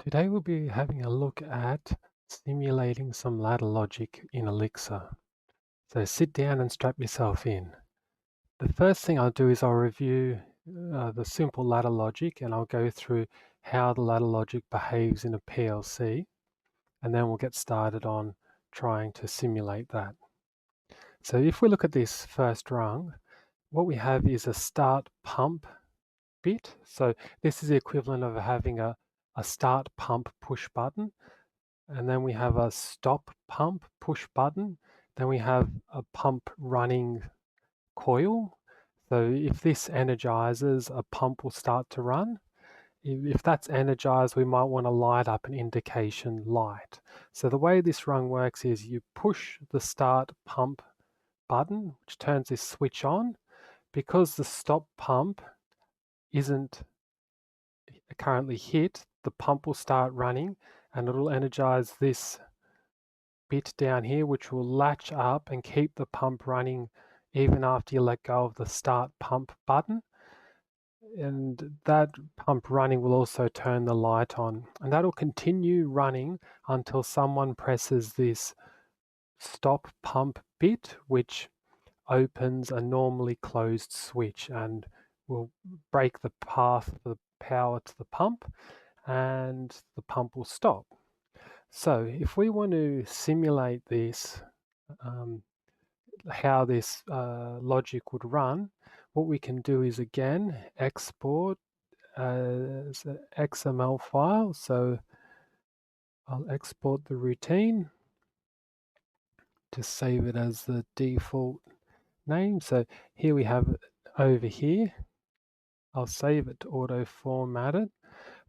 Today we'll be having a look at simulating some ladder logic in Elixir. So sit down and strap yourself in. The first thing I'll do is I'll review the simple ladder logic, and I'll go through how the ladder logic behaves in a PLC, and then we'll get started on trying to simulate that. So if we look at this first rung, what we have is a start pump bit. So this is the equivalent of having a start pump push button. And then we have a stop pump push button. Then we have a pump running coil. So if this energizes, a pump will start to run. If that's energized, we might want to light up an indication light. So the way this rung works is you push the start pump button, which turns this switch on. Because the stop pump isn't currently hit, the pump will start running and it'll energize this bit down here, which will latch up and keep the pump running even after you let go of the start pump button. And that pump running will also turn the light on, and that'll continue running until someone presses this stop pump bit, which opens a normally closed switch and will break the path of the power to the pump, and the pump will stop. So if we want to simulate this, how this logic would run, what we can do is again export as an XML file. So I'll export the routine to save it as the default name. So here we have it over here. I'll save it to auto format it.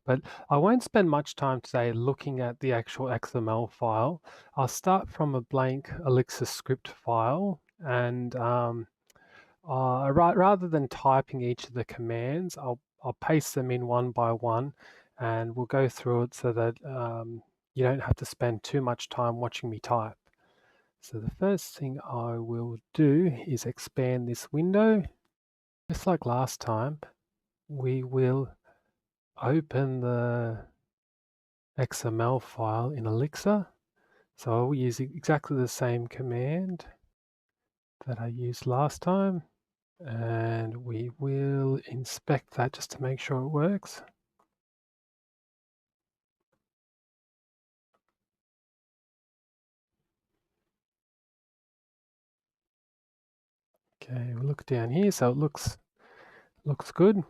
But I won't spend much time today looking at the actual XML file. I'll start from a blank Elixir script file, and rather than typing each of the commands, I'll paste them in one by one, and we'll go through it so that you don't have to spend too much time watching me type. So the first thing I will do is expand this window. Just like last time, we will open the XML file in Elixir. So I'll use exactly the same command that I used last time, and we will inspect that just to make sure it works. Okay, we'll look down here, so it looks good.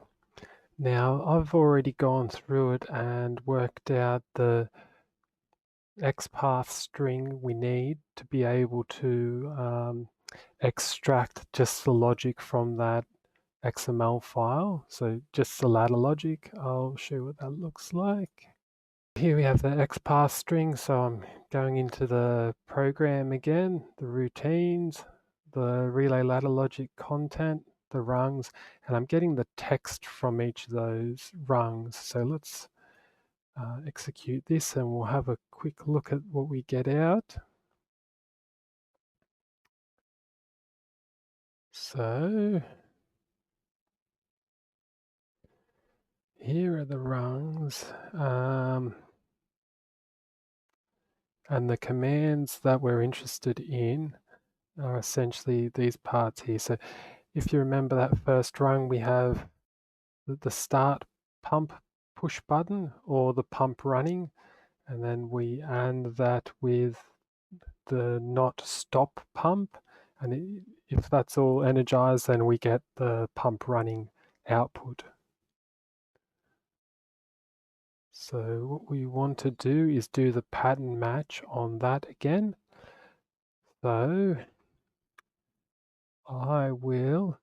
Now I've already gone through it and worked out the XPath string we need to be able to extract just the logic from that XML file. So just the ladder logic. I'll show you what that looks like. Here we have the XPath string. So I'm going into the program again, the routines, the relay ladder logic content, the rungs, and I'm getting the text from each of those rungs. So let's execute this and we'll have a quick look at what we get out. So here are the rungs, and the commands that we're interested in are essentially these parts here. So if you remember that first rung, we have the start pump push button or the pump running, and then we AND that with the not stop pump, and if that's all energized, then we get the pump running output. So what we want to do is do the pattern match on that again. So I will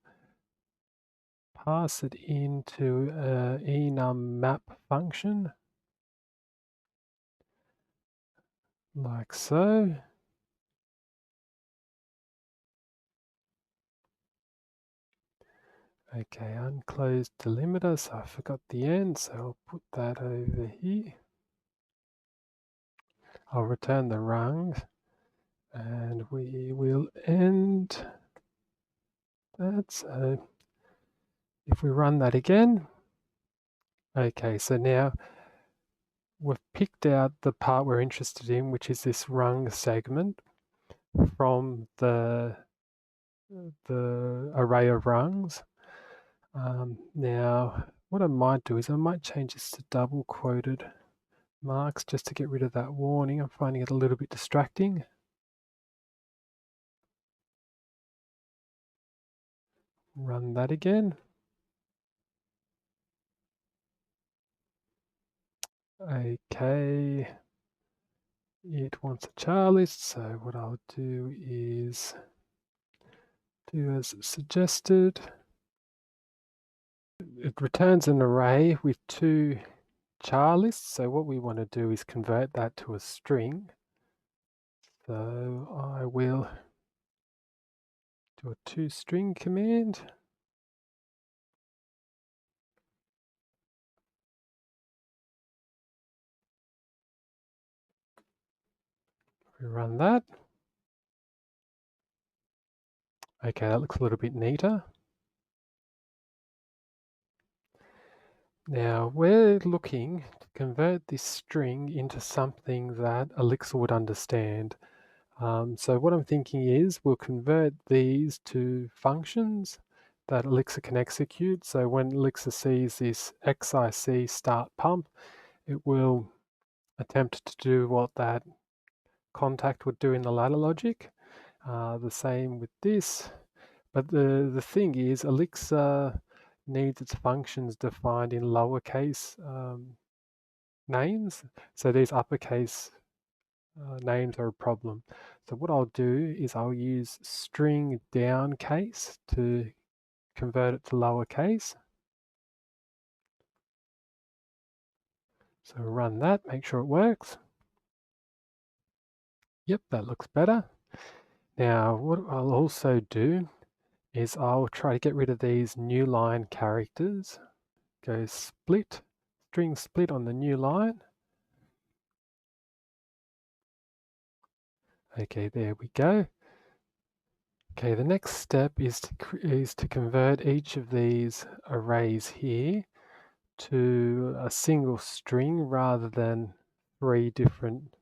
pass it into an enum_map function, like so. Okay, unclosed delimiter, so I forgot the end, so I'll put that over here. I'll return the rungs, and we will end that. So if we run that again, okay, so now we've picked out the part we're interested in, which is this rung segment from the array of rungs. Now, what I might do is I might change this to double quoted marks just to get rid of that warning. I'm finding it a little bit distracting. Run that again. Okay, it wants a char list, so what I'll do is do as suggested. It returns an array with 2 char lists, so what we want to do is convert that to a string. So I will do a toString command. We run that. Okay, that looks a little bit neater. Now we're looking to convert this string into something that Elixir would understand. So what I'm thinking is we'll convert these to functions that Elixir can execute. So when Elixir sees this XIC start pump, it will attempt to do what that contact would do in the ladder logic. The same with this. But the thing is, Elixir needs its functions defined in lowercase names. So these uppercase names are a problem. So what I'll do is I'll use string down case to convert it to lowercase. So run that, make sure it works. Yep, that looks better. Now what I'll also do is I'll try to get rid of these new line characters. Go split, string split on the new line. Okay, there we go. Okay, the next step is to convert each of these arrays here to a single string rather than three different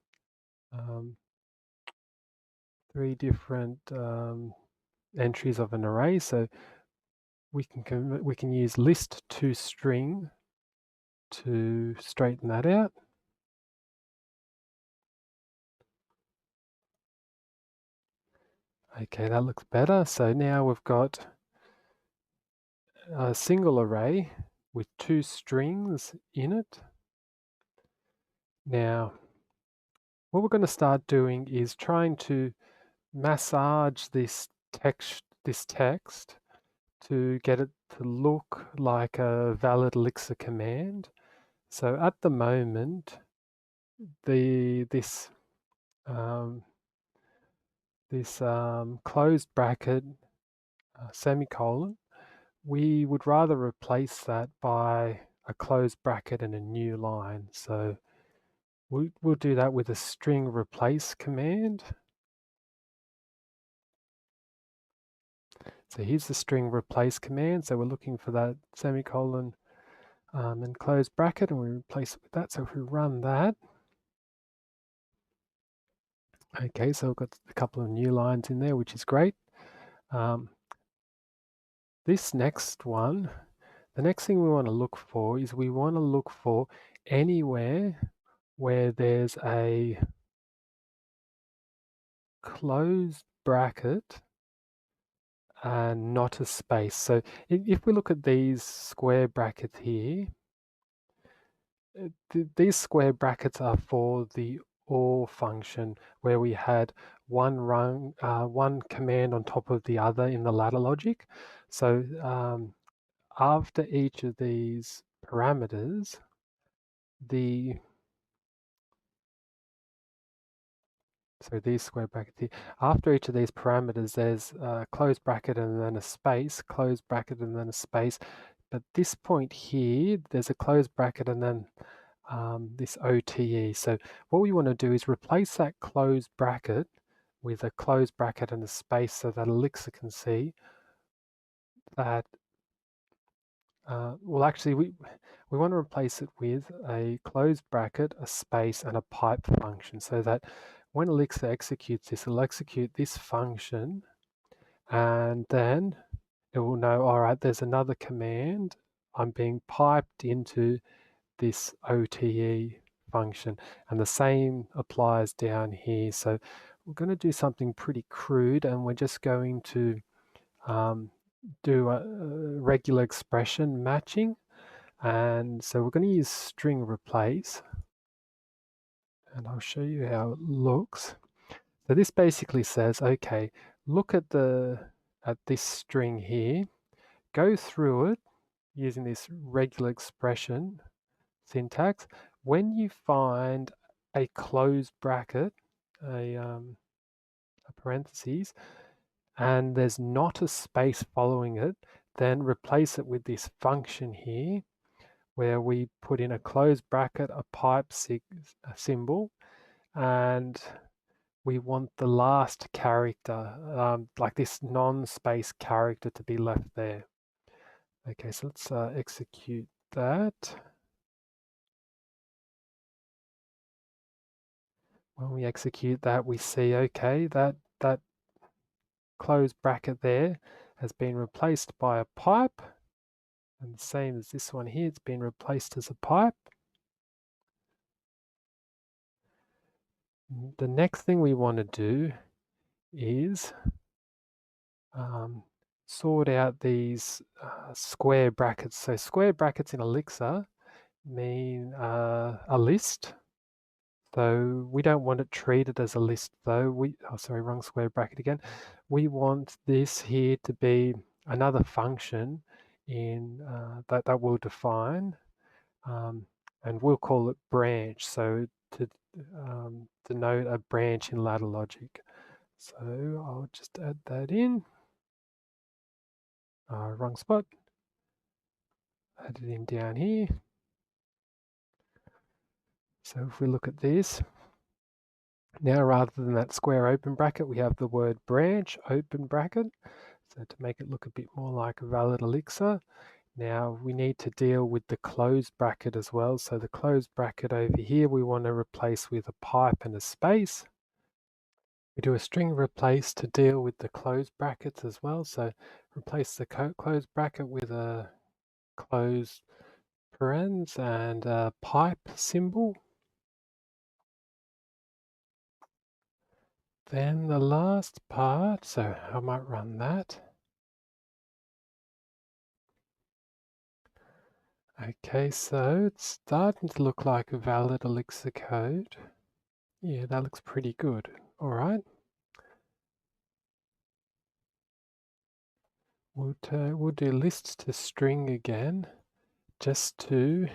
entries of an array. So we can use list to string to straighten that out. Okay, that looks better. So now we've got a single array with 2 strings in it. Now, what we're going to start doing is trying to massage this text to get it to look like a valid Elixir command. So at the moment, this closed bracket semicolon, we would rather replace that by a closed bracket and a new line. So we'll do that with a string replace command. So here's the string replace command. So we're looking for that semicolon and close bracket, and we replace it with that. So if we run that, okay, so we've got a couple of new lines in there, which is great. This next one, the next thing we want to look for is we want to look for anywhere where there's a closed bracket and not a space. So if we look at these square brackets here, these square brackets are for the OR function where we had one command on top of the other in the ladder logic. So after each of these parameters, these square brackets here, after each of these parameters, there's a closed bracket and then a space, closed bracket and then a space. But this point here, there's a closed bracket and then this OTE. So what we want to do is replace that closed bracket with a closed bracket and a space so that Elixir can see that well, actually, we want to replace it with a closed bracket, a space, and a pipe function, so that when Elixir executes this, it'll execute this function, and then it will know, all right, there's another command. I'm being piped into this OTE function, and the same applies down here. So we're going to do something pretty crude, and we're just going to do a regular expression matching. And so we're going to use string replace, and I'll show you how it looks. So this basically says, okay, look at this string here, go through it using this regular expression syntax. When you find a closed bracket, a parentheses, and there's not a space following it, then replace it with this function here, where we put in a closed bracket, a pipe symbol, and we want the last character, like this non-space character, to be left there. Okay, so let's execute that. When we execute that, we see, okay, that closed bracket there has been replaced by a pipe, and the same as this one here, it's been replaced as a pipe. The next thing we want to do is sort out these square brackets. So square brackets in Elixir mean a list. So we don't want it treated as a list though. Sorry, wrong square bracket again. We want this here to be another function in that we'll define, and we'll call it branch. So to denote a branch in ladder logic. So I'll just add that in. Wrong spot. Add it in down here. So if we look at this, now rather than that square open bracket, we have the word branch open bracket. So to make it look a bit more like a valid Elixir, now we need to deal with the closed bracket as well. So the closed bracket over here, we want to replace with a pipe and a space. We do a string replace to deal with the closed brackets as well. So replace the closed bracket with a closed parens and a pipe symbol. Then the last part, so I might run that. Okay, so it's starting to look like a valid Elixir code. Yeah, that looks pretty good. All right. We'll do list to string again, just to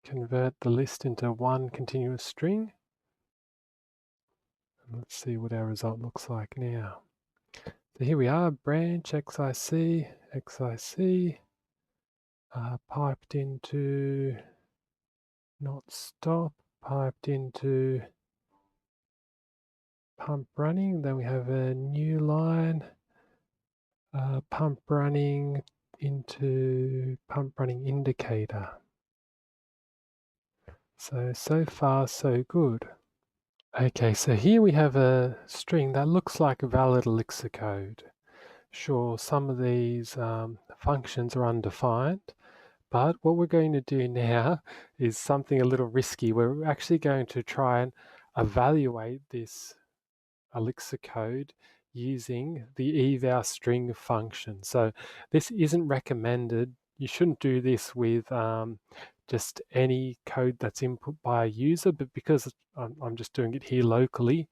convert the list into one continuous string. And let's see what our result looks like now. So here we are, branch XIC, piped into not stop, piped into pump running. Then we have a new line, pump running into pump running indicator. So far so good. Okay, so here we have a string that looks like a valid Elixir code. Sure, some of these functions are undefined, but what we're going to do now is something a little risky. We're actually going to try and evaluate this Elixir code using the eval string function. So this isn't recommended. You shouldn't do this with just any code that's input by a user, but because I'm just doing it here locally,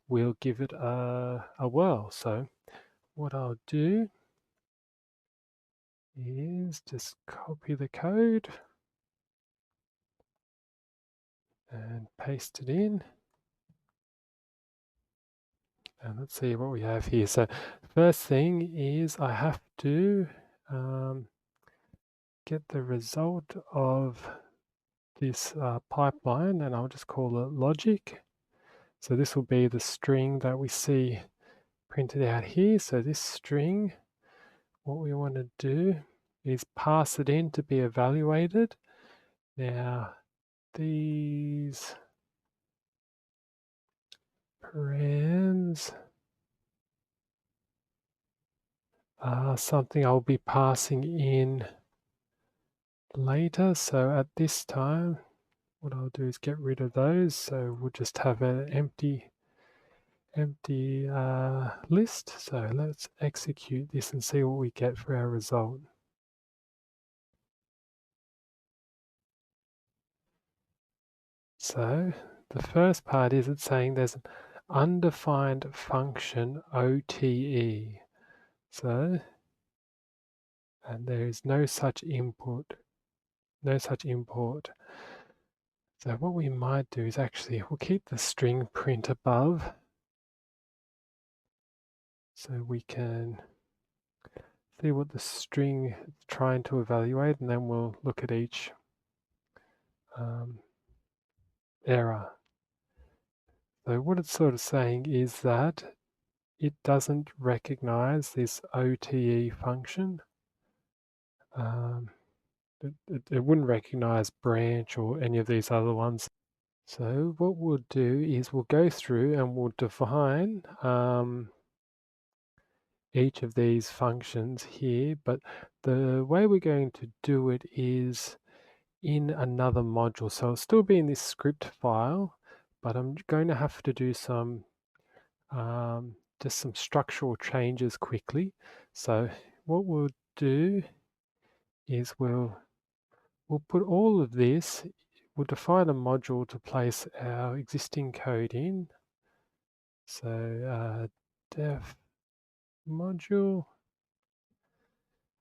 we'll give it a whirl. So what I'll do is just copy the code and paste it in. And let's see what we have here. So first thing is I have to get the result of this pipeline, and I'll just call it logic. So this will be the string that we see printed out here. So this string, what we want to do is pass it in to be evaluated. Now, these params are something I'll be passing in later. So at this time, what I'll do is get rid of those. So we'll just have an empty list. So let's execute this and see what we get for our result. So the first part is it's saying there's an undefined function OTE. So, and there is no such input, no such import. So what we might do is actually, we'll keep the string print above so we can see what the string is trying to evaluate, and then we'll look at each error. So what it's sort of saying is that it doesn't recognize this OTE function. It wouldn't recognize branch or any of these other ones. So what we'll do is we'll go through and we'll define each of these functions here, but the way we're going to do it is in another module. So it'll still be in this script file, but I'm going to have to do some just some structural changes quickly. So what we'll do is we'll put all of this, we'll define a module to place our existing code in. So def module,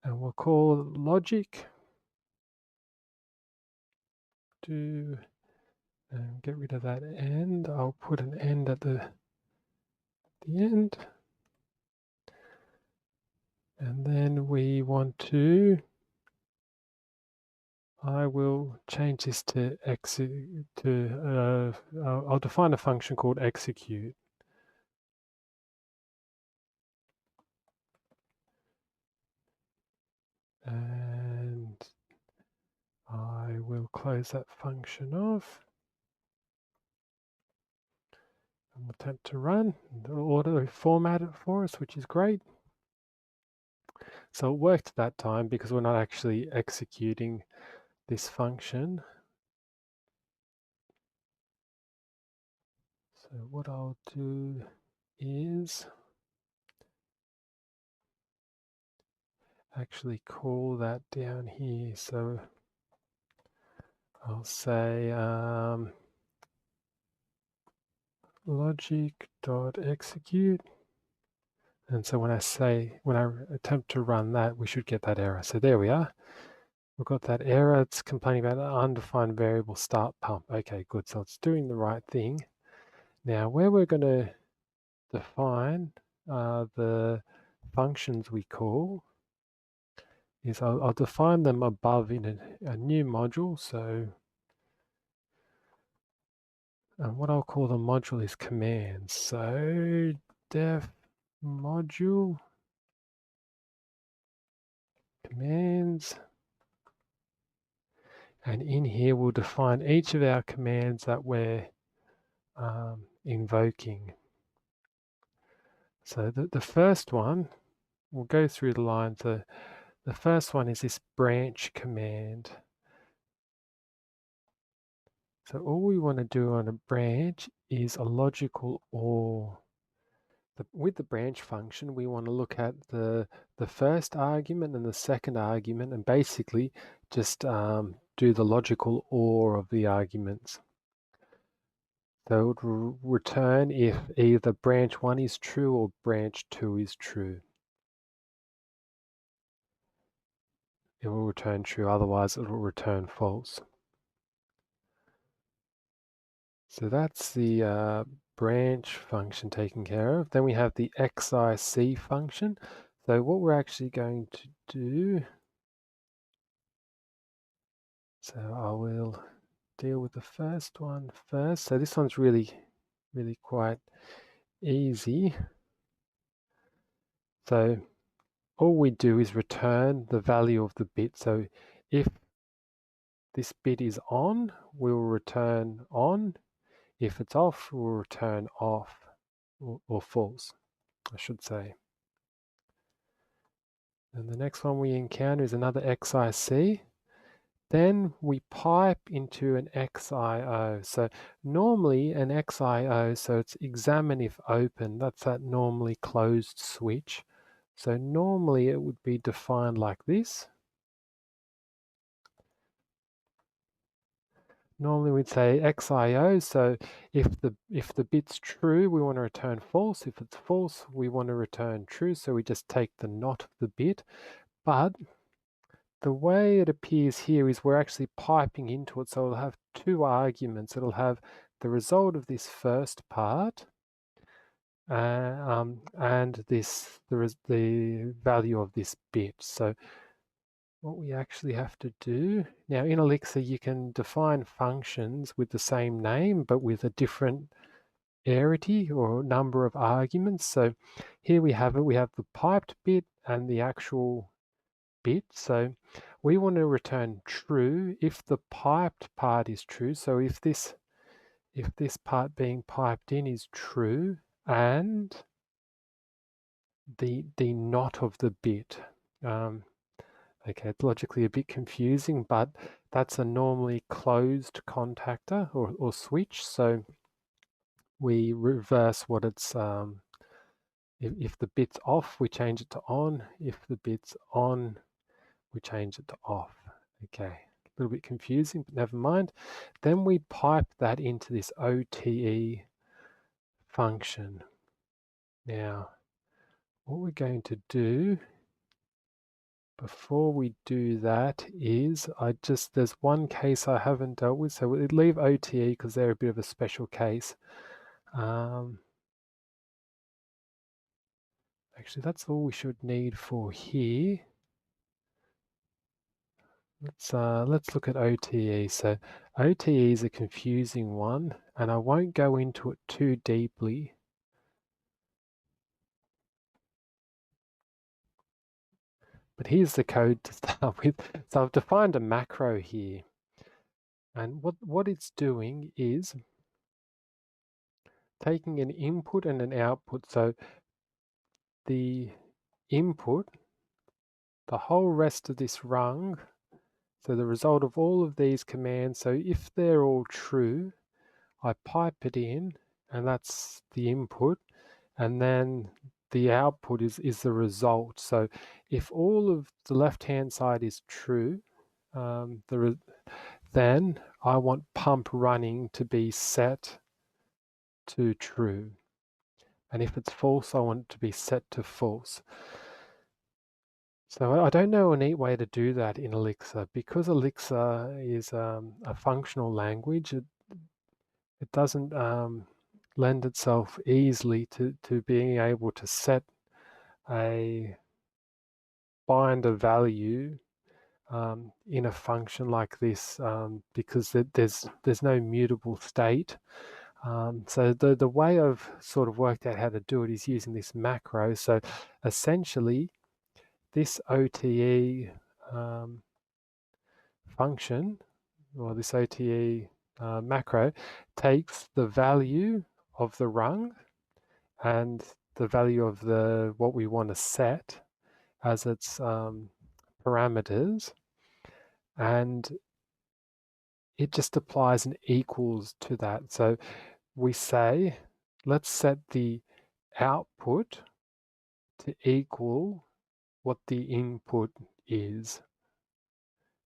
and we'll call logic to get rid of that end. I'll put an end at the end. And then we want to, I will change this to I'll define a function called execute. And I will close that function off. And we'll attempt to run. It'll auto format it for us, which is great. So it worked that time because we're not actually executing this function. So what I'll do is actually call that down here. So I'll say logic.execute. And so when I attempt to run that, we should get that error. So there we are. We've got that error. It's complaining about an undefined variable start pump. Okay, good. So it's doing the right thing. Now, where we're going to define the functions we call is I'll define them above in a new module. So what I'll call the module is commands. So def module commands. And in here, we'll define each of our commands that we're invoking. So the first one, we'll go through the line. So the first one is this branch command. So all we want to do on a branch is a logical OR. With the branch function, we want to look at the first argument and the second argument and basically just do the logical OR of the arguments. So it will return if either branch 1 is true or branch 2 is true. It will return true, otherwise it will return false. So that's the branch function taken care of. Then we have the XIC function. So what we're actually going to do, so I will deal with the first one first. So this one's really quite easy. So all we do is return the value of the bit. So if this bit is on, we'll return on. If it's off, we'll return off, or false, I should say. And the next one we encounter is another XIC. Then we pipe into an XIO. So normally an XIO, so it's examine if open, that's that normally closed switch. So normally it would be defined like this. Normally we'd say XIO, so if the bit's true, we want to return false. If it's false, we want to return true, so we just take the not of the bit. But the way it appears here is we're actually piping into it, so it'll have two arguments. It'll have the result of this first part and the value of this bit. So what we actually have to do, now in Elixir you can define functions with the same name but with a different arity or number of arguments. So here we have it, we have the piped bit and the actual bit. So we want to return true if the piped part is true. So if this part being piped in is true and the not of the bit. Okay, it's logically a bit confusing, but that's a normally closed contactor or switch. So we reverse what it's, if the bit's off, we change it to on. If the bit's on, we change it to off. Okay, a little bit confusing, but never mind. Then we pipe that into this OTE function. Now, what we're going to do before we do that is, there's one case I haven't dealt with, so we'll leave OTE because they're a bit of a special case. Actually, that's all we should need for here. Let's look at OTE. So OTE is a confusing one, and I won't go into it too deeply. But here's the code to start with. So I've defined a macro here. And what it's doing is taking an input and an output. So the input, the whole rest of this rung, so the result of all of these commands, so if they're all true, I pipe it in, and that's the input, and then the output is the result. So if all of the left-hand side is true, then I want pump running to be set to true. And if it's false, I want it to be set to false. So I don't know a neat way to do that in Elixir. Because Elixir is a functional language, it doesn't lend itself easily to being able to set a bind value in a function like this, because there's no mutable state. So the way I've sort of worked out how to do it is using this macro. So essentially, this OTE function, or this OTE macro, takes the value of the rung and the value of what we want to set as its parameters, and it just applies an equals to that. So we say, let's set the output to equal what the input is.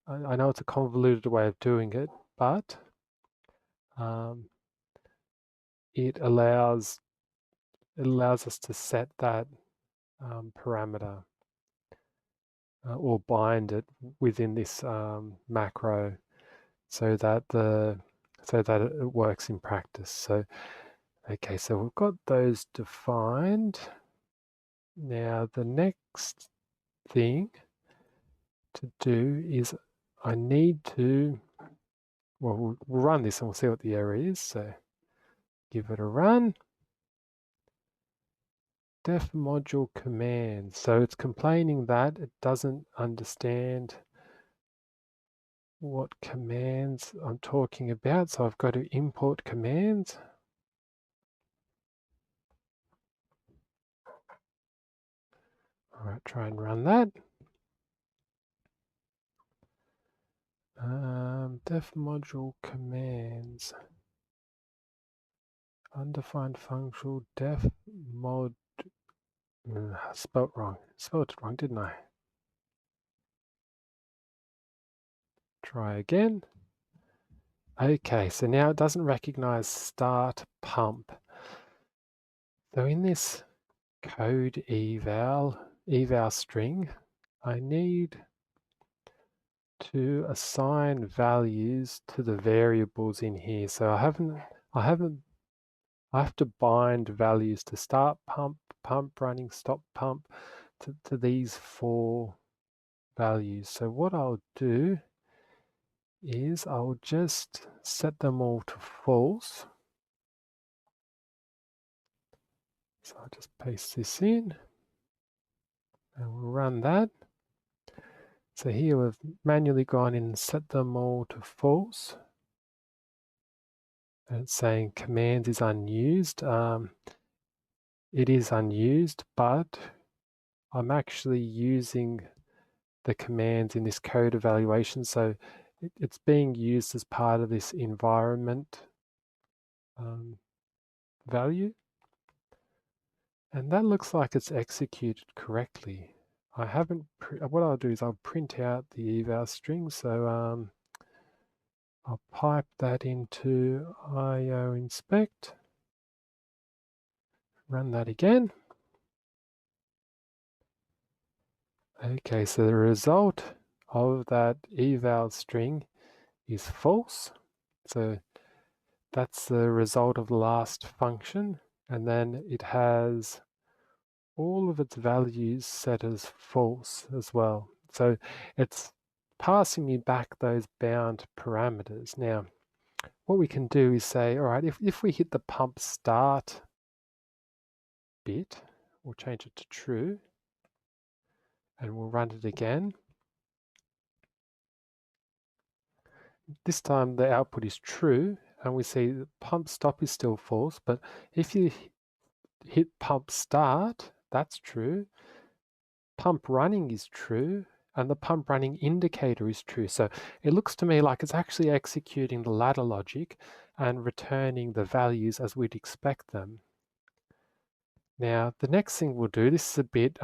I know it's a convoluted way of doing it, but it allows us to set that parameter or bind it within this macro, so that it works in practice. So okay, so we've got those defined. Now the next thing to do is I need to, we'll run this and we'll see what the error is. So give it a run. def module commands. So it's complaining that it doesn't understand what commands I'm talking about. So I've got to import commands. All right, try and run that. Def module commands. Undefined functional def mod. Spelt wrong. Spelled it wrong, didn't I? Try again. Okay, so now it doesn't recognize start pump. So in this code eval string, I need to assign values to the variables in here. So I have to bind values to start pump, pump running, stop pump, to these 4 values. So what I'll do is I'll just set them all to false. So I'll just paste this in and we'll run that. So here we've manually gone in and set them all to false. And it's saying command is unused. It is unused, but I'm actually using the commands in this code evaluation. So it's being used as part of this environment value. And that looks like it's executed correctly. I haven't, what I'll do is I'll print out the eval string. So I'll pipe that into IO inspect, run that again. Okay, so the result of that eval string is false. So that's the result of the last function. And then it has all of its values set as false as well. So it's passing me back those bound parameters. Now, what we can do is say, all right, if we hit the pump start bit, we'll change it to true, and we'll run it again. This time the output is true, and we see the pump stop is still false, but if you hit pump start, that's true. Pump running is true, and the pump running indicator is true. So it looks to me like it's actually executing the ladder logic and returning the values as we'd expect them. Now, the next thing we'll do, this is a bit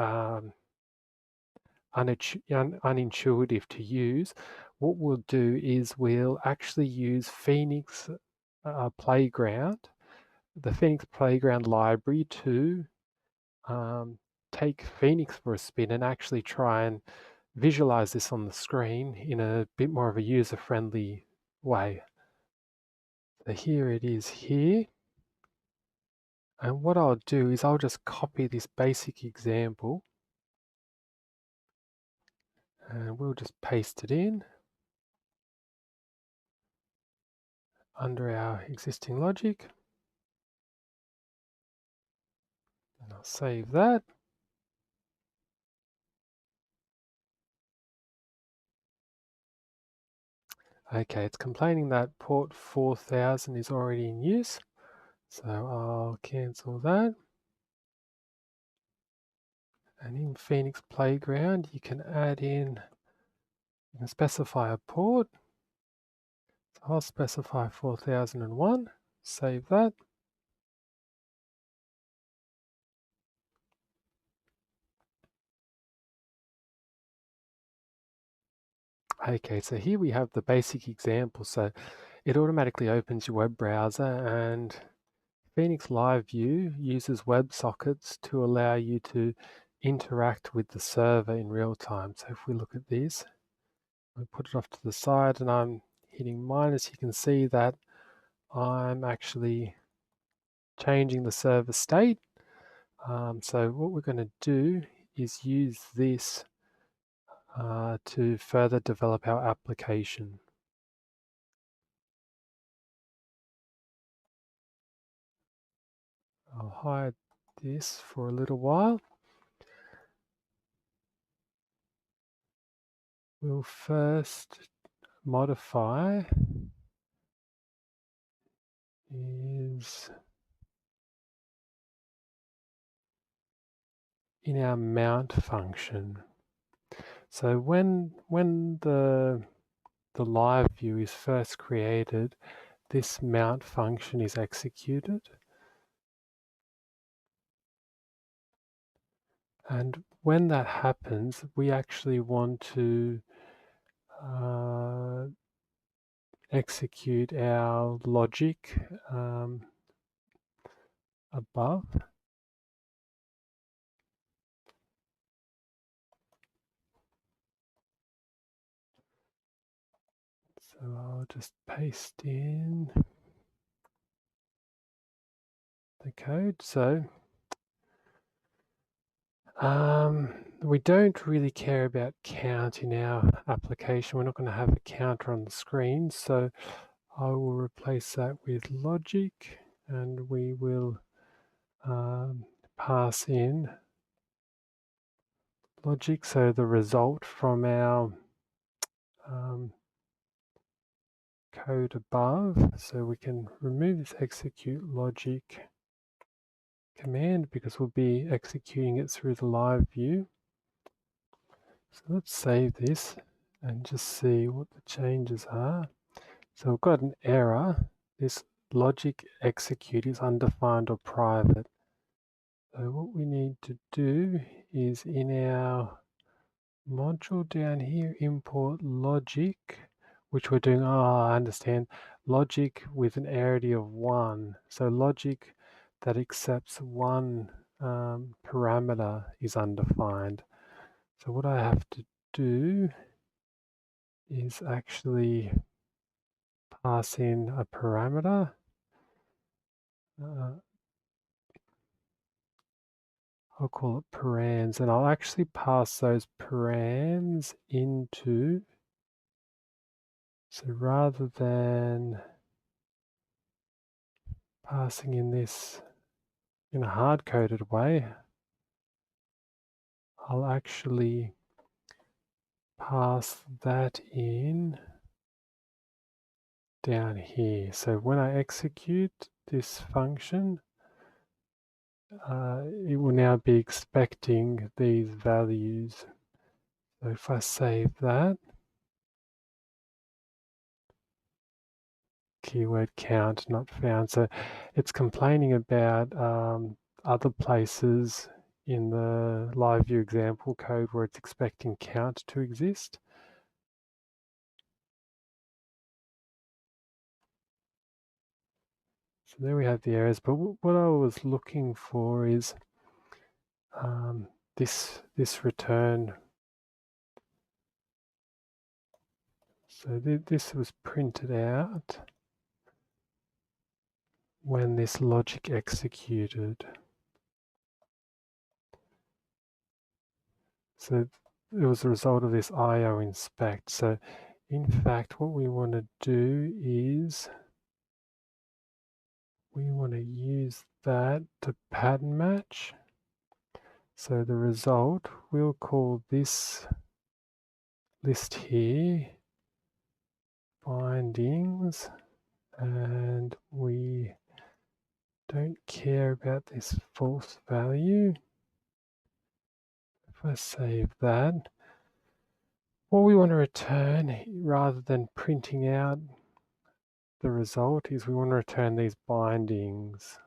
unintuitive to use. What we'll do is we'll actually use Phoenix Playground, the Phoenix Playground library to take Phoenix for a spin and actually try and visualize this on the screen in a bit more of a user-friendly way. So here it is here. And what I'll do is I'll just copy this basic example and we'll just paste it in under our existing logic. And I'll save that. Okay, it's complaining that port 4000 is already in use. So I'll cancel that. And in Phoenix Playground, you can add in, you can specify a port. So I'll specify 4001, save that. Okay, so here we have the basic example. So it automatically opens your web browser, and Phoenix Live View uses WebSockets to allow you to interact with the server in real time. So if we look at this, I put it off to the side and I'm hitting minus, you can see that I'm actually changing the server state. So what we're going to do is use this to further develop our application. I'll hide this for a little while. We'll first modify is in our mount function. So when the live view is first created, this mount function is executed. And when that happens, we actually want to execute our logic above. So I'll just paste in the code. So we don't really care about count in our application. We're not going to have a counter on the screen. So I will replace that with logic, and we will pass in logic. So the result from our code above. So we can remove this execute logic command because we'll be executing it through the live view. So let's save this and just see what the changes are. So we've got an error. This logic execute is undefined or private. So what we need to do is in our module down here, import logic, which we're doing, I understand, logic with an arity of 1. So logic that accepts one parameter is undefined. So what I have to do is actually pass in a parameter. I'll call it params, and I'll actually pass those params into, so rather than passing in this in a hard-coded way, I'll actually pass that in down here. So when I execute this function, it will now be expecting these values. So if I save that, keyword count not found. So it's complaining about other places in the live view example code where it's expecting count to exist. So there we have the errors, but what I was looking for is this return. So this was printed out when this logic executed. So it was a result of this IO inspect. So in fact, what we want to do is we want to use that to pattern match. So the result, we'll call this list here bindings, and we don't care about this false value. If I save that, what we want to return rather than printing out the result is we want to return these bindings.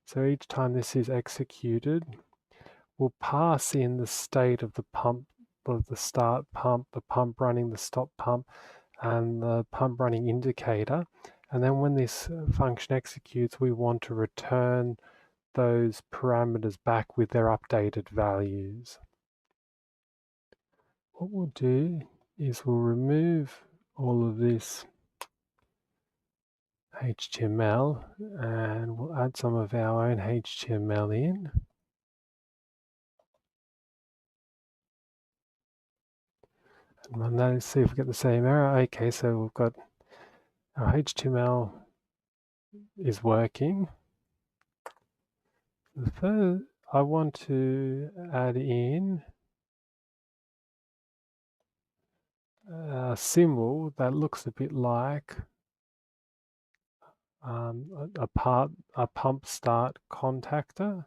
So each time this is executed, we'll pass in the state of the pump, of the start pump, the pump running, the stop pump, and the pump running indicator. And then when this function executes, we want to return those parameters back with their updated values. What we'll do is we'll remove all of this HTML and we'll add some of our own HTML in. And run that and see if we get the same error. Okay, so we've got our HTML is working. The first, I want to add in a symbol that looks a bit like a pump start contactor.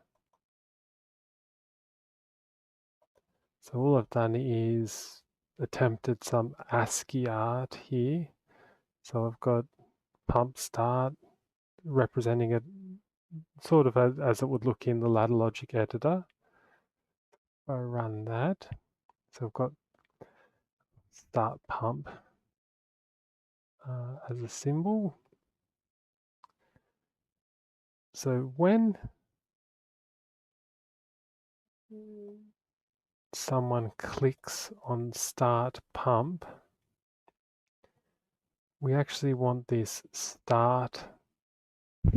So all I've done is attempted some ASCII art here. So I've got pump start representing it sort of as it would look in the ladder logic editor. I run that. So I've got start pump as a symbol. So when someone clicks on start pump, we actually want this start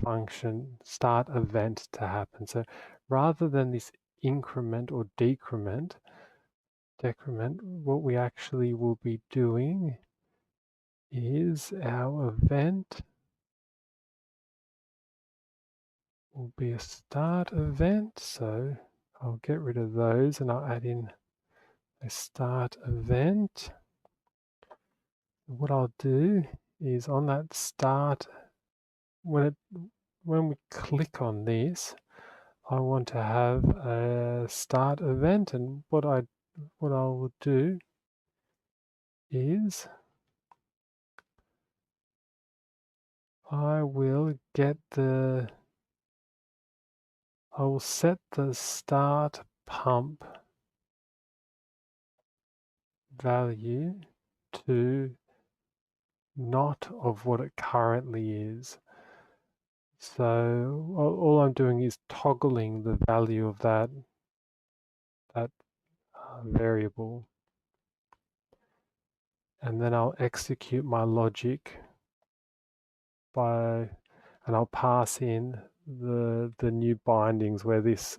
function, start event to happen. So rather than this increment or decrement, what we actually will be doing is our event will be a start event. So I'll get rid of those and I'll add in a start event. What I'll do is on that start, when we click on this, I want to have a start event, and what I will do is I will set the start pump value to not of what it currently is. So all I'm doing is toggling the value of that variable, and then I'll execute my logic and I'll pass in the new bindings where this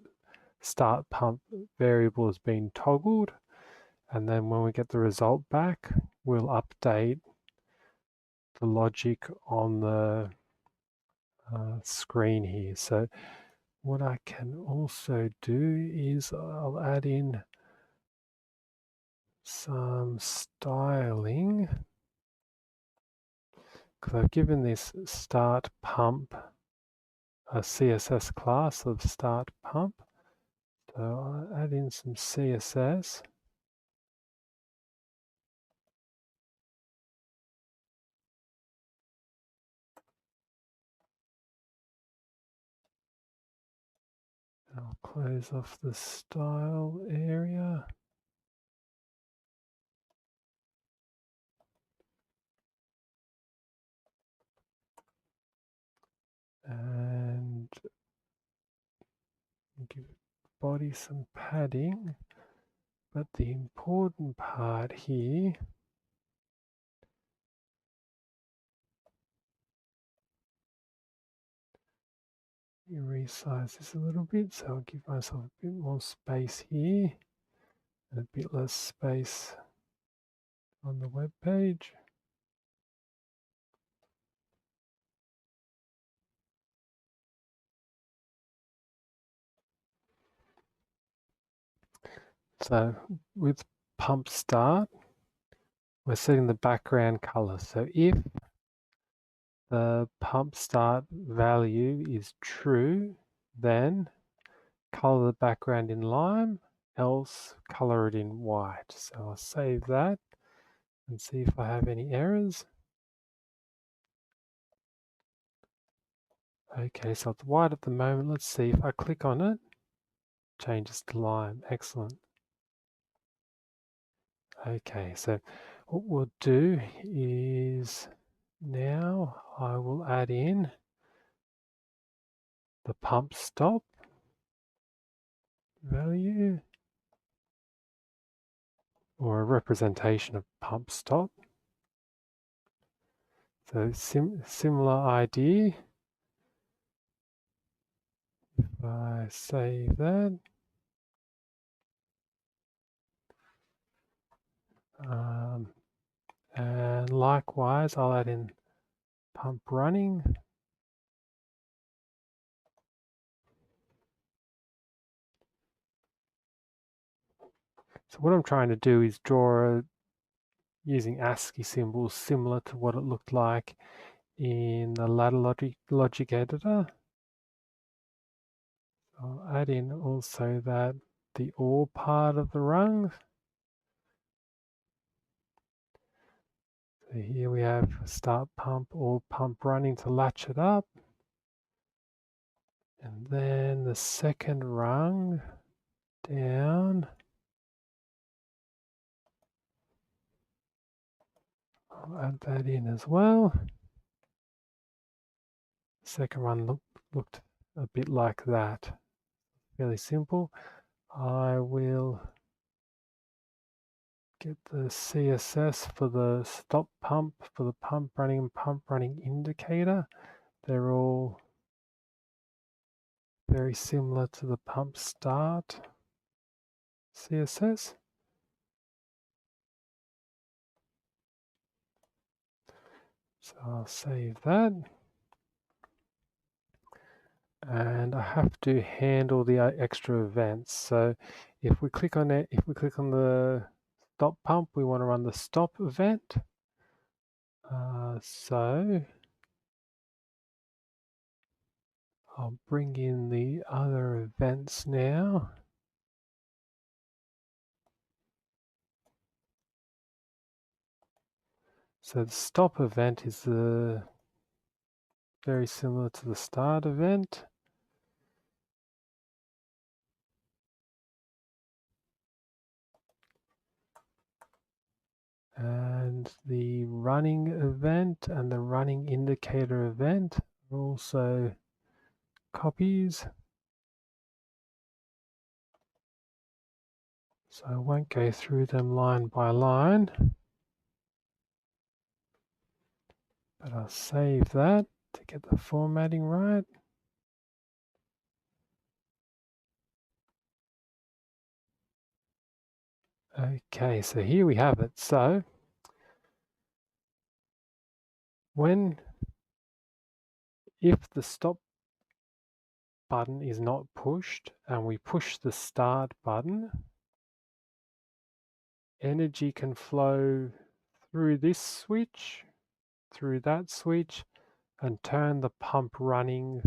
start pump variable has been toggled, and then when we get the result back, we'll update the logic on the screen here. So what I can also do is I'll add in some styling, because I've given this start pump a CSS class of start pump. So I'll add in some CSS. I'll close off the style area. And give body some padding. But the important part here resize this a little bit, so I'll give myself a bit more space here and a bit less space on the web page. So with pump start, we're setting the background color. So if the pump start value is true, then color the background in lime, else color it in white. So I'll save that and see if I have any errors. Okay, so it's white at the moment. Let's see if I click on it, changes to lime. Excellent. Okay, so what we'll do is now I will add in the pump stop value, or a representation of pump stop. So similar idea. If I save that, and likewise I'll add in pump running. So what I'm trying to do is draw using ASCII symbols similar to what it looked like in the ladder logic editor. I'll add in also that the OR part of the rung. So here we have start pump or pump running to latch it up. And then the second rung down. I'll add that in as well. The second one looked a bit like that. Fairly simple. I will get the CSS for the stop pump, for the pump running and pump running indicator. They're all very similar to the pump start CSS. So I'll save that. And I have to handle the extra events. So if we click on it, if we click on the stop pump, we want to run the stop event. So I'll bring in the other events now. So the stop event is very similar to the start event. And the running event and the running indicator event are also copies. So I won't go through them line by line, but I'll save that to get the formatting right. Okay, so here we have it. So if the stop button is not pushed and we push the start button, energy can flow through this switch, through that switch, and turn the pump running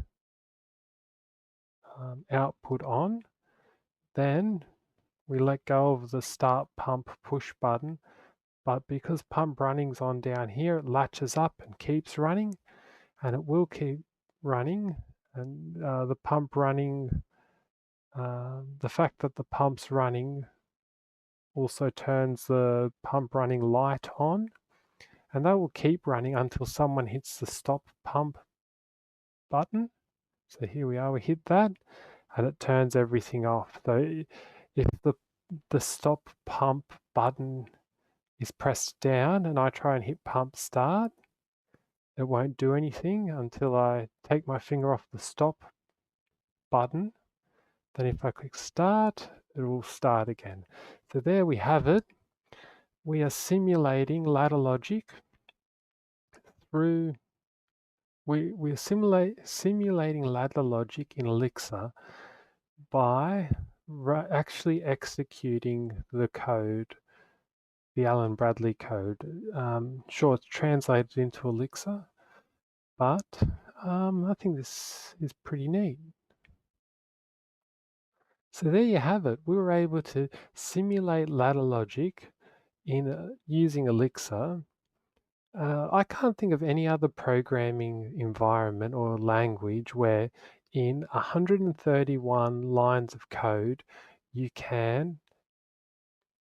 output on. Then we let go of the start pump push button, but because pump running's on down here, it latches up and keeps running, and it will keep running. And the pump running, the fact that the pump's running also turns the pump running light on, and that will keep running until someone hits the stop pump button. So here we are, we hit that, and it turns everything off. So if the stop pump button is pressed down and I try and hit pump start, it won't do anything until I take my finger off the stop button. Then if I click start, it will start again. So there we have it. We are simulating ladder logic through, we're simulating ladder logic in Elixir by actually executing the code, the Allen Bradley code. Sure, it's translated into Elixir, but I think this is pretty neat. So there you have it. We were able to simulate ladder logic in using Elixir. I can't think of any other programming environment or language where in 131 lines of code you can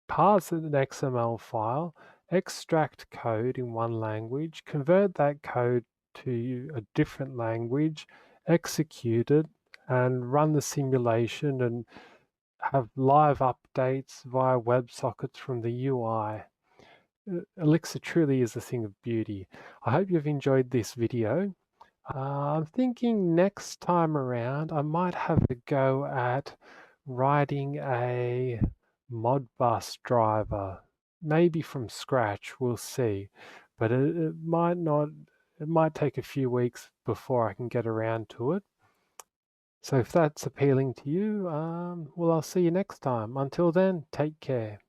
parse an XML file, extract code in one language, convert that code to a different language, execute it, and run the simulation and have live updates via WebSockets from the UI. Elixir truly is a thing of beauty. I hope you've enjoyed this video. I'm thinking next time around I might have a go at writing a Modbus driver, maybe from scratch, we'll see. But it might not, it might take a few weeks before I can get around to it. So if that's appealing to you, well, I'll see you next time. Until then, take care.